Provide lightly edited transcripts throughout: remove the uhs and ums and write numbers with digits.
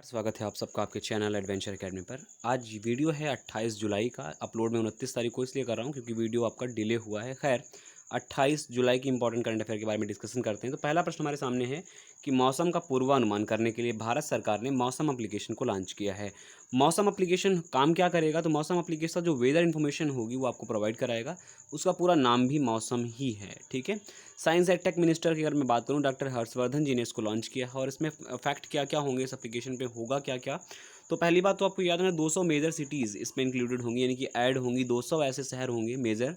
स्वागत है आप सबका आपके चैनल एडवेंचर एकेडमी पर। आज वीडियो है 28 जुलाई का। अपलोड मैं 29 तारीख को इसलिए कर रहा हूँ क्योंकि वीडियो आपका डिले हुआ है। खैर 28 जुलाई की इंपॉर्टेंट करंट अफेयर के बारे में डिस्कशन करते हैं। तो पहला प्रश्न हमारे सामने है कि मौसम का पूर्वानुमान करने के लिए भारत सरकार ने मौसम एप्लीकेशन को लॉन्च किया है। मौसम एप्लीकेशन काम क्या करेगा? तो मौसम एप्लीकेशन जो वेदर इन्फॉर्मेशन होगी वो आपको प्रोवाइड कराएगा। उसका पूरा नाम भी मौसम ही है, ठीक है। साइंस एंड टेक मिनिस्टर की अगर मैं बात करूं, डॉक्टर हर्षवर्धन जी ने इसको लॉन्च किया है। और इसमें फैक्ट क्या क्या होंगे, इस एप्लीकेशन पे होगा क्या क्या। तो पहली बात तो आपको याद है 200 मेजर सिटीज़ इसमें इंक्लूडेड होंगी, यानी कि ऐड होंगी। 200 ऐसे शहर होंगे मेजर,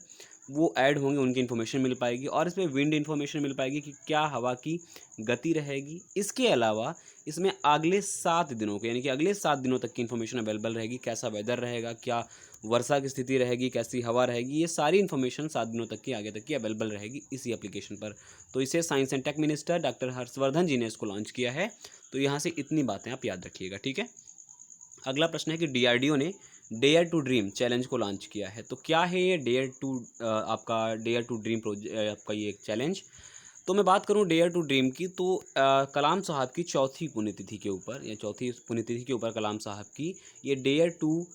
वो ऐड होंगे, उनकी इन्फॉर्मेशन मिल पाएगी। और इसमें विंड इन्फॉर्मेशन मिल पाएगी कि क्या हवा की गति रहेगी। इसके अलावा इसमें अगले 7 दिनों के, यानी कि अगले 7 दिनों तक की इन्फॉर्मेशन अवेलेबल रहेगी। कैसा वेदर रहेगा, क्या वर्षा की स्थिति रहेगी, कैसी हवा रहेगी, ये सारी इन्फॉर्मेशन 7 दिनों तक की आगे तक की अवेलेबल रहेगी इसी एप्लीकेशन पर। तो इसे science and tech minister doctor Harshvardhan ji ने इसको लॉन्च किया है। तो यहाँ से इतनी बातें आप याद रखिएगा, ठीक है। अगला प्रश्न है कि डीआरडीओ ने डेयर टू ड्रीम चैलेंज को लॉन्च किया है। तो क्या है ये आपका डेयर टू ड्रीम आपका ये एक चैलेंज। तो मैं बात करूं डेयर टू ड्रीम की, तो कलाम साहब की चौथी पुण्यतिथि के ऊपर, या चौथी पुण्यतिथि के ऊपर कलाम साहब की ये डेयर टू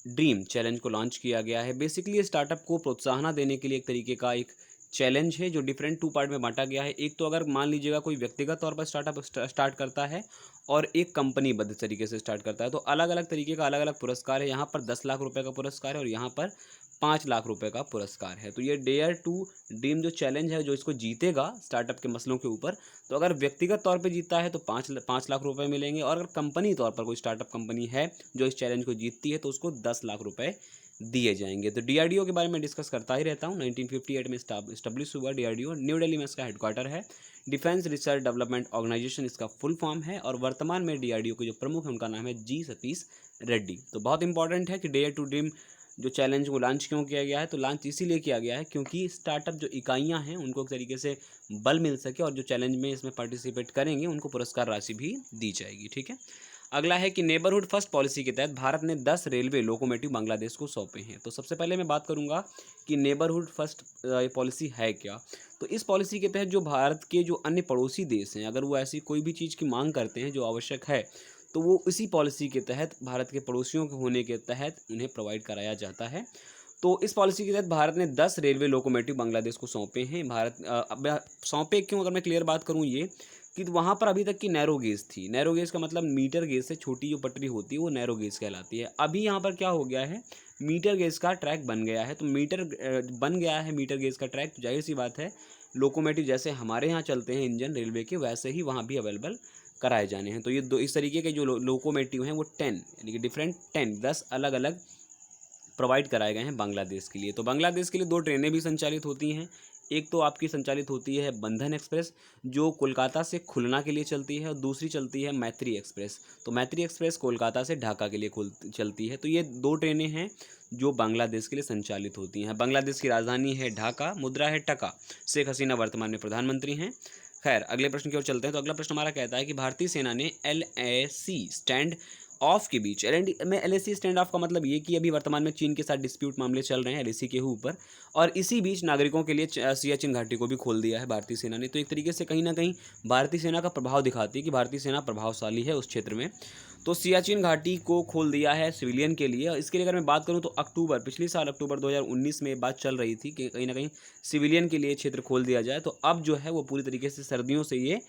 ड्रीम चैलेंज को लॉन्च किया गया है। बेसिकली स्टार्टअप को प्रोत्साहन देने के लिए एक तरीके का एक चैलेंज है जो डिफरेंट 2 पार्ट में बांटा गया है। एक तो अगर मान लीजिएगा कोई व्यक्तिगत तौर पर स्टार्टअप स्टार्ट करता है और एक कंपनीबद्ध तरीके से स्टार्ट करता है, तो अलग अलग तरीके का अलग अलग पुरस्कार है। यहाँ पर 10 लाख रुपए का पुरस्कार है और यहाँ पर 5 लाख रुपए का पुरस्कार है। तो ये डेयर टू ड्रीम जो चैलेंज है, जो इसको जीतेगा स्टार्टअप के मसलों के ऊपर, तो अगर व्यक्तिगत तौर पे जीतता है तो 5 लाख रुपए मिलेंगे। और अगर कंपनी तौर पर कोई स्टार्टअप कंपनी है जो इस चैलेंज को जीतती है तो उसको 10 लाख रुपए दिए जाएंगे। तो डीआरडीओ के बारे में डिस्कस करता ही रहता हूँ। 1958 में स्टैब्लिश हुआ डीआरडीओ, न्यू दिल्ली में इसका हेडक्वार्टर है। डिफेंस रिसर्च डेवलपमेंट ऑर्गेनाइजेशन इसका फुल फॉर्म है। और वर्तमान में डीआरडीओ के जो प्रमुख हैं उनका नाम है जी सतीश रेड्डी। तो बहुत इंपॉर्टेंट है कि डेयर टू ड्रीम जो चैलेंज को लॉन्च क्यों किया गया है। तो लॉन्च इसीलिए किया गया है क्योंकि स्टार्टअप जो इकाइयां हैं उनको एक तरीके से बल मिल सके, और जो चैलेंज में इसमें पार्टिसिपेट करेंगे उनको पुरस्कार राशि भी दी जाएगी, ठीक है। अगला है कि नेबरहुड फर्स्ट पॉलिसी के तहत भारत ने 10 रेलवे लोकोमोटिव बांग्लादेश को सौंपे हैं। तो सबसे पहले मैं बात करूंगा कि नेबरहुड फर्स्ट पॉलिसी है क्या। तो इस पॉलिसी के तहत जो भारत के जो अन्य पड़ोसी देश हैं, अगर वो ऐसी कोई भी चीज़ की मांग करते हैं जो आवश्यक है, तो वो इसी पॉलिसी के तहत, भारत के पड़ोसियों के होने के तहत उन्हें प्रोवाइड कराया जाता है। तो इस पॉलिसी के तहत भारत ने 10 रेलवे लोकोमोटिव बांग्लादेश को सौंपे हैं। अब सौंपे क्यों, अगर मैं क्लियर बात करूं ये कि वहाँ पर अभी तक की नैरो गेज थी। नैरो गेज का मतलब मीटर गेज से छोटी जो पटरी होती है वो नैरो गेज कहलाती है। अभी यहाँ पर क्या हो गया है, मीटर गेज का ट्रैक बन गया है। तो बन गया है मीटर गेज का ट्रैक, तो जाहिर सी बात है लोकोमोटिव जैसे हमारे यहाँ चलते हैं इंजन रेलवे के, वैसे ही वहाँ भी अवेलेबल कराए जाने हैं। तो ये दो इस तरीके के जो लोकोमोटिव हैं वो 10, यानी कि डिफरेंट 10 अलग अलग प्रोवाइड कराए गए हैं बांग्लादेश के लिए। तो बांग्लादेश के लिए 2 ट्रेनें भी संचालित होती हैं। एक तो आपकी संचालित होती है बंधन एक्सप्रेस जो कोलकाता से खुलना के लिए चलती है, और दूसरी चलती है मैत्री एक्सप्रेस। तो मैत्री एक्सप्रेस कोलकाता से ढाका के लिए चलती है। तो ये 2 ट्रेनें हैं जो बांग्लादेश के लिए संचालित होती हैं। बांग्लादेश की राजधानी है ढाका, मुद्रा है टका। शेख हसीना वर्तमान में प्रधानमंत्री हैं। खैर अगले प्रश्न की ओर चलते हैं। तो अगला प्रश्न हमारा कहता है कि भारतीय सेना ने LAC स्टैंड ऑफ के बीच, LAC स्टैंड ऑफ का मतलब ये कि अभी वर्तमान में चीन के साथ डिस्प्यूट मामले चल रहे हैं LAC के ऊपर, और इसी बीच नागरिकों के लिए सियाचिन घाटी को भी खोल दिया है भारतीय सेना ने। तो एक तरीके से कहीं ना कहीं भारतीय सेना का प्रभाव दिखाती है कि भारतीय सेना प्रभावशाली है उस क्षेत्र में। तो सियाचिन घाटी को खोल दिया है सिविलियन के लिए। इसके लिए अगर मैं बात करूं तो पिछले साल अक्टूबर 2019 में बात चल रही थी कि कहीं ना कहीं सिविलियन के लिए क्षेत्र खोल दिया जाए। तो अब जो है वो पूरी तरीके से सर्दियों से ये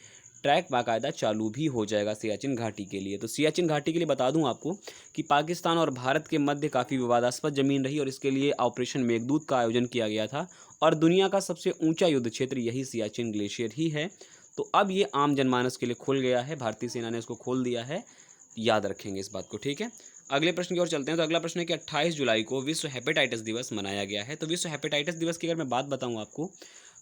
ट्रैक बाकायदा चालू भी हो जाएगा सियाचिन घाटी के लिए। तो सियाचिन घाटी के लिए बता दूं आपको कि पाकिस्तान और भारत के मध्य काफ़ी विवादास्पद जमीन रही, और इसके लिए ऑपरेशन मेघदूत का आयोजन किया गया था। और दुनिया का सबसे ऊंचा युद्ध क्षेत्र यही सियाचिन ग्लेशियर ही है। तो अब ये आम जनमानस के लिए खुल गया है, भारतीय सेना ने इसको खोल दिया है। याद रखेंगे इस बात को, ठीक है। अगले प्रश्न की ओर चलते हैं। तो अगला प्रश्न है कि 28 जुलाई को विश्व हेपेटाइटिस दिवस मनाया गया है। तो विश्व हेपेटाइटिस दिवस की अगर मैं बात बताऊं आपको,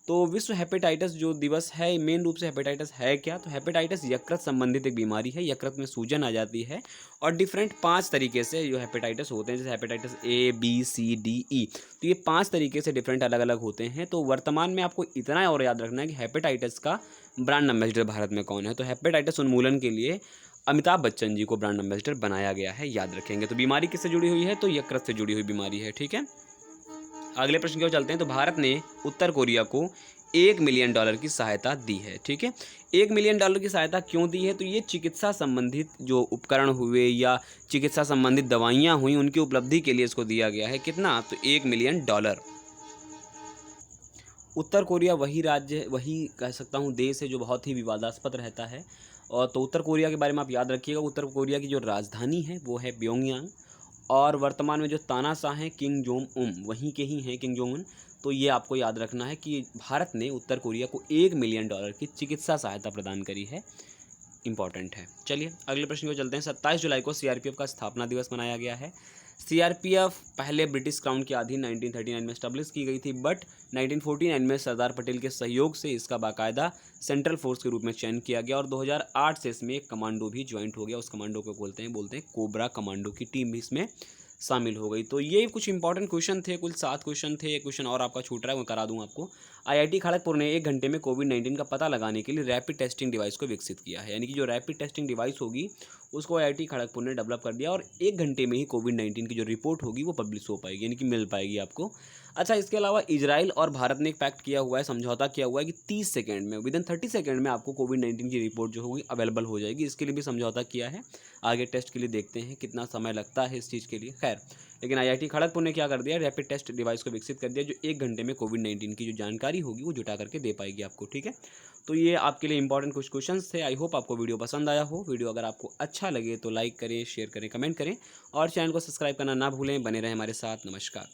तो विश्व हेपेटाइटिस जो दिवस है, मेन रूप से हेपेटाइटिस है क्या, तो हेपेटाइटिस यकृत संबंधित एक बीमारी है। यकृत में सूजन आ जाती है, और डिफरेंट 5 तरीके से जो हेपेटाइटिस होते हैं, जैसे hepatitis A B C D E। तो ये 5 तरीके से डिफरेंट अलग अलग होते हैं। तो वर्तमान में आपको इतना और याद रखना है कि हेपेटाइटिस का ब्रांड एम्बेसडर भारत में कौन है। तो हेपेटाइटिस उन्मूलन के लिए अमिताभ बच्चन जी को ब्रांड एम्बेसडर बनाया गया है, याद रखेंगे। तो बीमारी किससे जुड़ी हुई है, तो यकृत से जुड़ी हुई बीमारी है, ठीक है। अगले प्रश्न की ओर चलते हैं। तो भारत ने उत्तर कोरिया को $1 मिलियन की सहायता दी है। ठीक है, $1 मिलियन की सहायता क्यों दी है? तो ये चिकित्सा संबंधित जो उपकरण हुए या चिकित्सा संबंधित दवाइयाँ हुई, उनकी उपलब्धि के लिए इसको दिया गया है। कितना? तो $1 मिलियन। उत्तर कोरिया वही राज्य, वही कह सकता हूँ देश है जो बहुत ही विवादास्पद रहता है। और तो उत्तर कोरिया के बारे में आप याद रखिएगा, उत्तर कोरिया की जो राजधानी है वो है प्योंगयांग, और वर्तमान में जो तानाशाह हैं किम जोंग उन, वहीं के ही हैं किम जोंग उन। तो ये आपको याद रखना है कि भारत ने उत्तर कोरिया को $1 मिलियन की चिकित्सा सहायता प्रदान करी है। इंपॉर्टेंट है। चलिए अगले प्रश्न को चलते हैं। 27 जुलाई को सीआरपीएफ का स्थापना दिवस मनाया गया है। सीआरपीएफ पहले ब्रिटिश क्राउन के अधीन 1939 में स्टैब्लिश की गई थी, बट 1949 में सरदार पटेल के सहयोग से इसका बाकायदा सेंट्रल फोर्स के रूप में चयन किया गया, और 2008 से इसमें एक कमांडो भी ज्वाइंट हो गया। उस कमांडो को बोलते हैं कोबरा कमांडो की टीम भी इसमें शामिल हो गई। तो ये कुछ इंपॉर्टेंट क्वेश्चन थे, कुल 7 क्वेश्चन थे। एक क्वेश्चन और आपका छूट रहा है, वो करा दूं आपको। आईआईटी खड़गपुर ने 1 घंटे में कोविड-19 का पता लगाने के लिए रैपिड टेस्टिंग डिवाइस को विकसित किया है। यानी कि जो रैपिड टेस्टिंग डिवाइस होगी उसको आईआईटी खड़गपुर ने डेवलप कर दिया, और 1 घंटे में ही कोविड-19 की जो रिपोर्ट होगी वो पब्लिश हो पाएगी, यानी कि मिल पाएगी आपको। अच्छा, इसके अलावा इजराइल और भारत ने एक पैक्ट किया हुआ है, समझौता किया हुआ है कि 30 सेकंड में, विदिन 30 सेकंड में आपको कोविड-19 की रिपोर्ट जो होगी अवेलेबल हो जाएगी। इसके लिए भी समझौता किया है। आगे टेस्ट के लिए देखते हैं कितना समय लगता है इस चीज़ के लिए। खैर, लेकिन आईआईटी खड़गपुर ने क्या कर दिया, रैपिड टेस्ट डिवाइस को विकसित कर दिया, जो 1 घंटे में कोविड-19 की जो जानकारी होगी वो जुटा करके दे पाएगी आपको। ठीक है, तो ये आपके लिए इंपॉर्टेंट कुछ क्वेश्चंस थे। आई होप आपको वीडियो पसंद आया हो। वीडियो अगर आपको अच्छा लगे तो लाइक करें, शेयर करें, कमेंट करें, और चैनल को सब्सक्राइब करना ना भूलें। बने रहें हमारे साथ। नमस्कार।